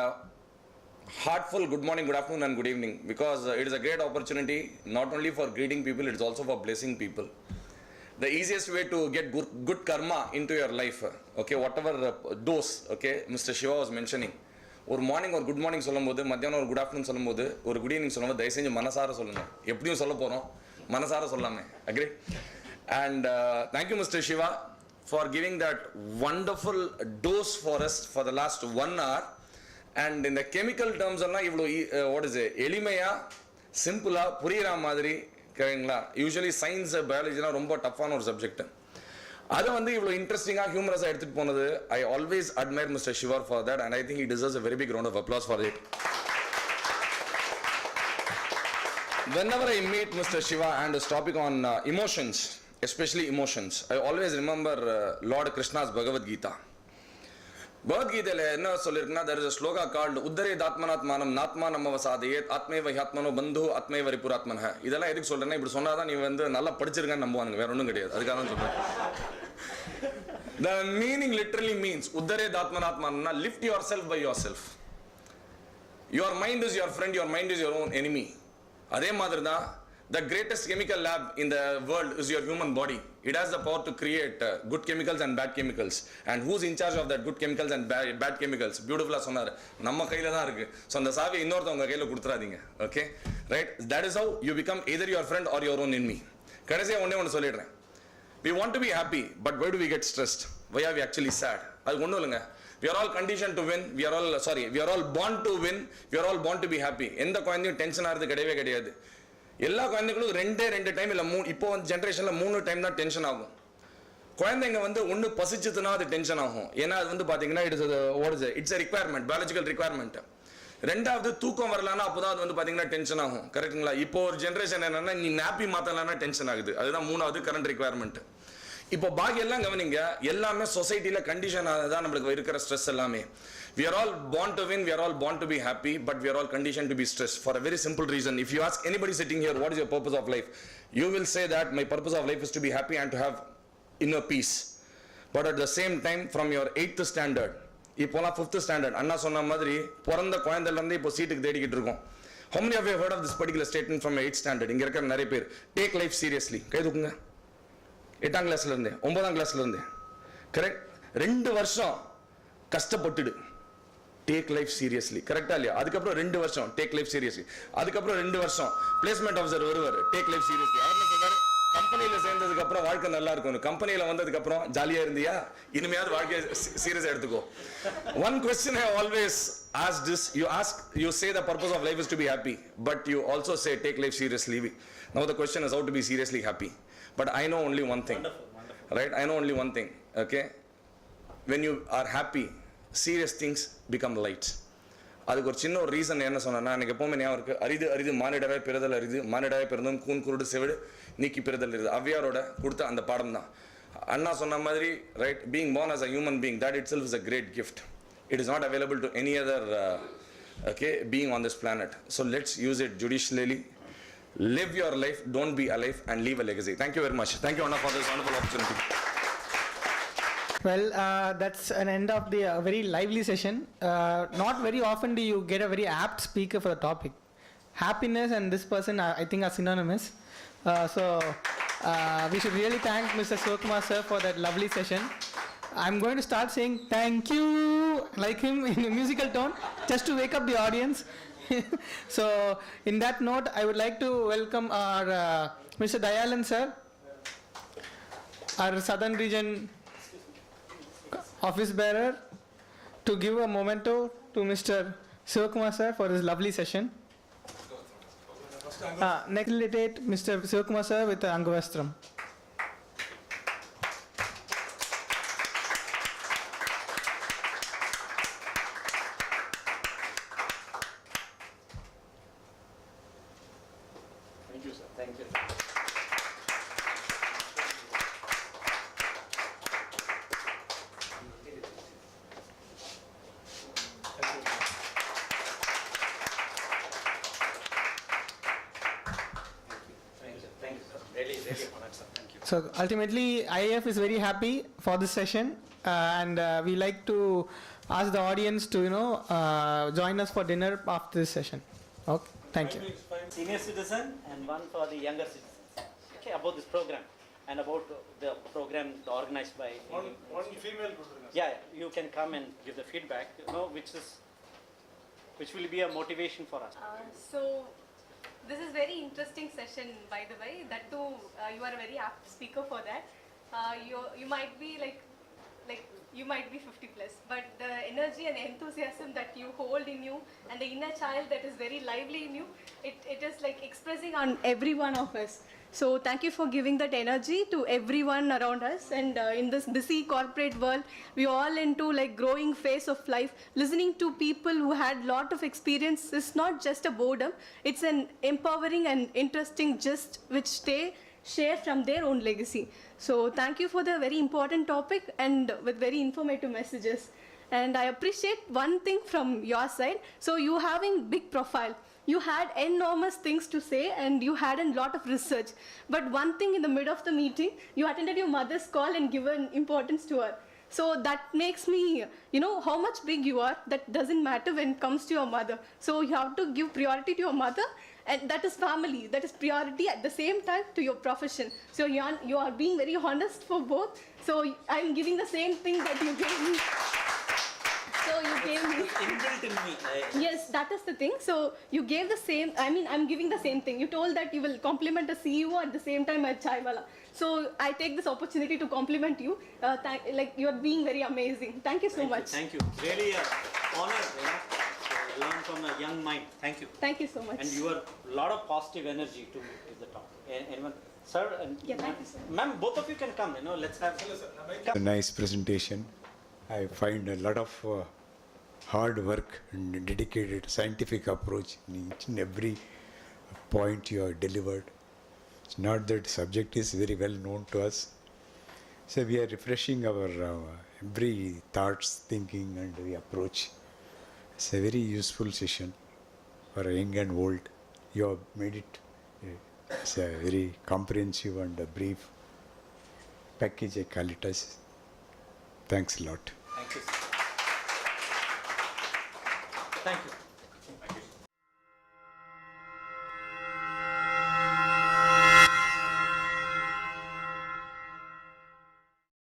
heartful good morning, good afternoon, and good evening, because it is a great opportunity not only for greeting people, it is also for blessing people. The easiest way to get good karma into your life, okay, whatever dose, okay, Mr. Shiva was mentioning. ஒரு morning ஒரு good morning சொல்லும்போது, மத்தியானம் ஒரு good afternoon சொல்லும்போது, ஒரு good evening சொல்லும்போது தயவு செஞ்சு மனசார சொல்லுங்க. எப்படியும் சொல்ல போகிறோம், மனசார சொல்லாமே. Agri? And thank you, Mr. Shiva, for giving that wonderful dose for us for the last 1 hour. And in the chemical terms, what is it? எளிமையா, சிம்பிளா, புரியுற மாதிரி, சரிங்களா? Usually science, biology ரொம்ப டஃப்பான ஒரு சப்ஜெக்ட். அதை இவ்வளோ இன்ட்ரெஸ்டிங்காக ஹியூமரஸாக எடுத்துகிட்டு போனது, I always admire Mr. Shiva for that, and I think he deserves a very big round of applause for it. Whenever I meet Mr. Shiva and his topic on emotions, especially emotions, I always remember Lord Krishna's Bhagavad Gita. பகவத்கீதையில் என்ன சொல்லியிருக்குன்னா, there is a sloka called உத்தரேத் ஆத்மனாத்மானம் நாத்மா நம்ம வசாதேத் ஆத்மேவ ஹியாத்மனோ பந்து ஆத்மேவ ரிபுராத்மனஹ. இதெல்லாம் எதுக்கு சொல்றேன்னா, இப்படி சொன்னாதான் நீ நல்லா படிச்சிருக்கன்னு நம்புவானுங்க, வேற ஒன்றும் கிடையாது. அதுக்காக தான் சொல்றேன். The meaning literally means உத்தரேத் ஆத்மனாத்மானம்னா lift yourself by yourself. Your mind is your friend, your mind is your own enemy. அதே மாதிரி தான் the greatest chemical lab in the world is your human body. It has the power to create good chemicals and bad chemicals. And who's in charge of that good chemicals and bad chemicals? Beautifully சொன்னாரு, நம்ம கையில தான் இருக்கு. So அந்த சாவியை இன்னொருத்தவங்க கையில கொடுத்துறாதீங்க. Okay? Right? That is how you become either your friend or your own enemy. கடைசியாக ஒன்று சொல்லிடுறேன். We want to be happy, but why do we get stressed? Why are we actually sad? அது ஒன்றும் இல்லைங்க. We are all conditioned to win. We are all born to win. We are all born to be happy. எந்த குழந்தையும் tension ஆகிறது கிடையவே கிடையாது. எல்லா குழந்தைகளும் ரெண்டு டைம் இல்லை இப்போ வந்து ஜென்ரேஷனில் 3 டைம் தான் டென்ஷன் ஆகும். குழந்தைங்க வந்து ஒன்று பசிச்சுதுன்னா அது டென்ஷன் ஆகும். ஏன்னா அது வந்து பார்த்தீங்கன்னா இட்ஸ் ரிக்வயர்மெண்ட், பயாலஜிக்கல் ரிக்வயர்மெண்ட். ரெண்டாவது தூக்கம் வரலான்னா அப்போதான் அது வந்து பார்த்தீங்கன்னா டென்ஷன் ஆகும். கரெக்டுங்களா? இப்போ ஒரு ஜென்ரேஷன் என்னன்னா நீ நாப்பி மாற்றலான்னா டென்ஷன் ஆகுது. அதுதான் 3வது கரண்ட் ரிக்வயர்மெண்ட். இப்போ பாக்கி எல்லாம் கவனிங்க, எல்லாமே சொசைட்டியில் கண்டிஷன் தான் நம்மளுக்கு இருக்கிற ஸ்ட்ரெஸ் எல்லாமே. We are all born to win, we are all born to be happy, but we are all conditioned to be stressed for a very simple reason. If you ask anybody sitting here, what is your purpose of life? You will say that my purpose of life is to be happy and to have inner peace. But at the same time, from your 8th standard, இப்போலாம் 5th standard, அண்ணா சொன்ன மாதிரி பிறந்த குழந்தைலேருந்து இப்போ சீட்டுக்கு தேடிக்கிட்டு இருக்கோம். How many of you have heard of this particular statement from 8th standard? இங்கே இருக்கிற நிறைய பேர், take life seriously. கை தூக்குங்க. 8ஆம் கிளாஸ்ல இருந்தே 9ஆம் கிளாஸ்ல இருந்தே, கரெக்ட்? 2 வருஷம் கஷ்டப்பட்டுடு, டேக் லைஃப் சீரியஸ்லி. கரெக்டா இல்லையா? அதுக்கப்புறம் 2 வருஷம் டேக் லைஃப் சீரியஸ்லி. அதுக்கப்புறம் 2 வருஷம் பிளேஸ்மெண்ட் ஆஃபீஸர் வருவார், டேக் லைஃப் சீரியஸ்லி. அவர் என்ன சொல்றாரு? கம்பெனியில் சேர்ந்ததுக்கு அப்புறம் வாழ்க்கை நல்லா இருக்கும். கம்பெனியில் வந்ததுக்கு அப்புறம் ஜாலியா இருந்தியா, இனிமையாவது வாழ்க்கையை சீரியஸா எடுத்துக்கோ. One question I always asked is, you say the purpose of life is to be happy, but you also say take life seriously. Now the question is how to be seriously happy. But I know only one thing. Wonderful. Right? I know only one thing. Okay? When you are happy, serious things become light. அதுக்கு ஒரு சின்ன ஒரு reason என்ன சொன்னா, எனக்கு எப்பவுமே ஞாபகம் இருக்கு, அரிது மானிடவே பிறதல் அரிது, மானிடவே பிறந்தும் கூன் குருடு செவிடு நீக்கி பிறதல் அரிது. ஔவையாரோட கொடுத்த அந்த பாடம் தான். அண்ணா சொன்ன மாதிரி, right, being born as a human being, that itself is a great gift. It is not available to any other being on this planet. So let's use it judiciously. Live your life, don't be alive, and leave a legacy. Thank you very much. Thank you, Anna, for this wonderful opportunity. Well, that's an end of the very lively session. Not very often do you get a very apt speaker for the topic. Happiness and this person, I think, are synonymous. So we should really thank Mr. Sivakumar sir for that lovely session. I'm going to start saying thank you like him in a musical tone, just to wake up the audience. So in that note, I would like to welcome our Mr. Dayalan sir, our Southern Region office bearer, to give a memento to Mr. Sivakumar sir for his lovely session. Next, facilitate Mr. Sivakumar sir with the Angavastram. Thank you, sir. Thank you. So ultimately, IAF is very happy for this session, and we like to ask the audience to join us for dinner after this session. Okay, thank you. Senior citizen and one for the younger citizens. Okay, about this program and about the program organized by. One female. Yeah, you can come and give the feedback. Which will be a motivation for us. So this is very interesting session, by the way. That too, you are a very apt speaker for that. You might be like you might be 50 plus, but the energy and enthusiasm that you hold in you and the inner child that is very lively in you, it is like expressing on every one of us. So thank you for giving that energy to everyone around us. And in this busy corporate world, we all into like growing phase of life. Listening to people who had lot of experience is not just a boredom. It's an empowering and interesting gist which they share from their own legacy. So thank you for the very important topic and with very informative messages. And I appreciate one thing from your side. So you having big profile. You had enormous things to say and you had a lot of research. But one thing in the middle of the meeting, you attended your mother's call and given importance to her. So that makes me, how much big you are, that doesn't matter when it comes to your mother. So you have to give priority to your mother, and that is family, that is priority at the same time to your profession. So you are being very honest for both. So I'm giving the same thing that you gave me. So you gave me. Inbuilt in me. Yes, that is the thing. So you gave the same. I mean, I'm giving the same thing. You told that you will compliment a CEO at the same time at Chaiwala. So I take this opportunity to compliment you. Like you are being very amazing. Thank you so much. Thank you. Really honor, to learn from a young mind. Thank you. Thank you so much. And you are a lot of positive energy to the talk. Anyone, sir? And Yeah, thank you, sir. Ma'am, both of you can come. Let's have. A nice presentation. I find a lot of hard work and dedicated scientific approach in each and every point you have delivered. It's not that subject is very well known to us. So we are refreshing our every thoughts, thinking and the approach. It's a very useful session for young and old. You have made it. It's a very comprehensive and a brief package, I call it as. Thanks a lot. Thank you. Sir. Thank you.